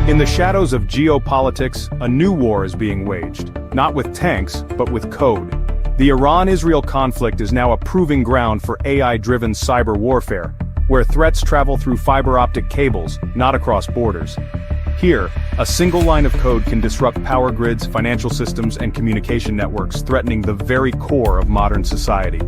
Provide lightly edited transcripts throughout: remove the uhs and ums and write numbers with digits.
In the shadows of geopolitics, a new war is being waged, not with tanks, but with code. The Iran-Israel conflict is now a proving ground for AI-driven cyber warfare, where threats travel through fiber optic cables, not across borders. Here, a single line of code can disrupt power grids, financial systems, and communication networks, threatening the very core of modern society.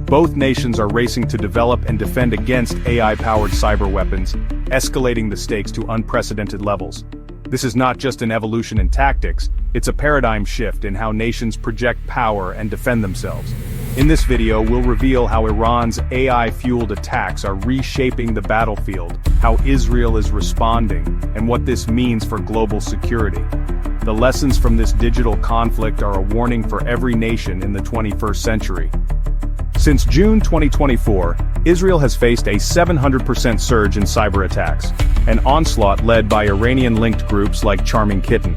Both nations are racing to develop and defend against AI-powered cyber weapons, escalating the stakes to unprecedented levels. This is not just an evolution in tactics, it's a paradigm shift in how nations project power and defend themselves. In this video, we'll reveal how Iran's AI-fueled attacks are reshaping the battlefield, how Israel is responding, and what this means for global security. The lessons from this digital conflict are a warning for every nation in the 21st century. Since June 2024, Israel has faced a 700% surge in cyber attacks, an onslaught led by Iranian-linked groups like Charming Kitten.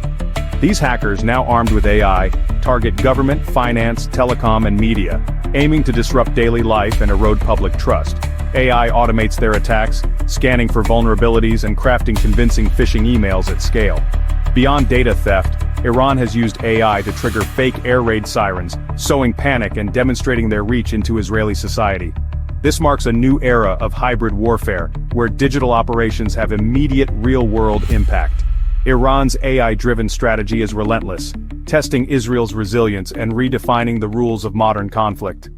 These hackers, now armed with AI, target government, finance, telecom, and media, aiming to disrupt daily life and erode public trust. AI automates their attacks, scanning for vulnerabilities and crafting convincing phishing emails at scale. Beyond data theft, Iran has used AI to trigger fake air raid sirens, sowing panic and demonstrating their reach into Israeli society. This marks a new era of hybrid warfare, where digital operations have immediate real-world impact. Iran's AI-driven strategy is relentless, testing Israel's resilience and redefining the rules of modern conflict.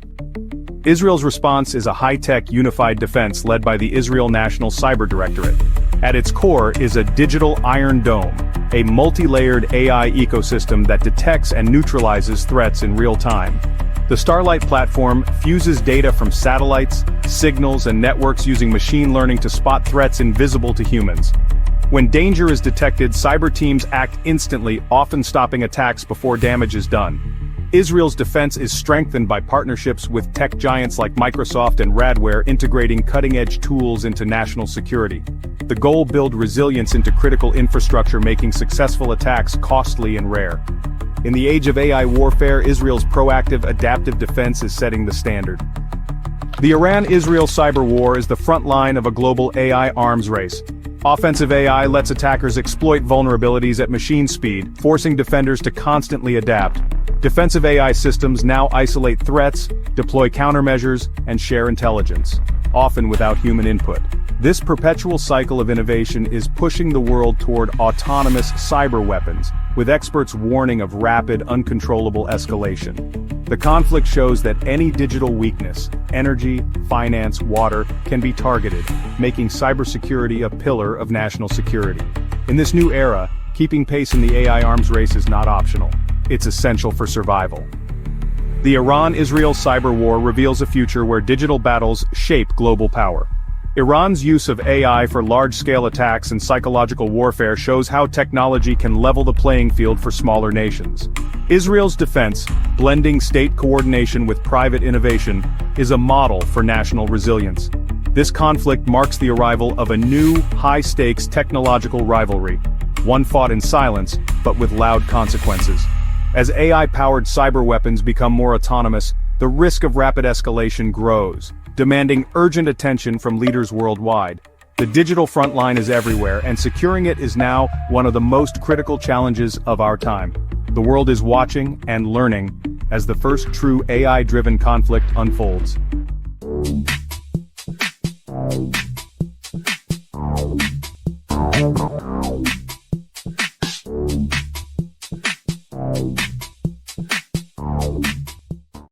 Israel's response is a high-tech unified defense led by the Israel National Cyber Directorate. At its core is a digital Iron Dome, a multi-layered AI ecosystem that detects and neutralizes threats in real time. The Starlight platform fuses data from satellites, signals, and networks using machine learning to spot threats invisible to humans. When danger is detected, cyber teams act instantly, often stopping attacks before damage is done. Israel's defense is strengthened by partnerships with tech giants like Microsoft and Radware, integrating cutting-edge tools into national security. The goal: build resilience into critical infrastructure, making successful attacks costly and rare. In the age of AI warfare, Israel's proactive, adaptive defense is setting the standard. The Iran-Israel cyber war is the front line of a global AI arms race. Offensive AI lets attackers exploit vulnerabilities at machine speed, forcing defenders to constantly adapt. Defensive AI systems now isolate threats, deploy countermeasures, and share intelligence, often without human input. This perpetual cycle of innovation is pushing the world toward autonomous cyber weapons, with experts warning of rapid, uncontrollable escalation. The conflict shows that any digital weakness, energy, finance, water, can be targeted, making cybersecurity a pillar of national security. In this new era, keeping pace in the AI arms race is not optional. It's essential for survival. The Iran-Israel cyber war reveals a future where digital battles shape global power. Iran's use of AI for large-scale attacks and psychological warfare shows how technology can level the playing field for smaller nations. Israel's defense, blending state coordination with private innovation, is a model for national resilience. This conflict marks the arrival of a new, high-stakes technological rivalry, one fought in silence, but with loud consequences. As AI-powered cyber weapons become more autonomous, the risk of rapid escalation grows, demanding urgent attention from leaders worldwide. The digital frontline is everywhere, and securing it is now one of the most critical challenges of our time. The world is watching and learning as the first true AI-driven conflict unfolds.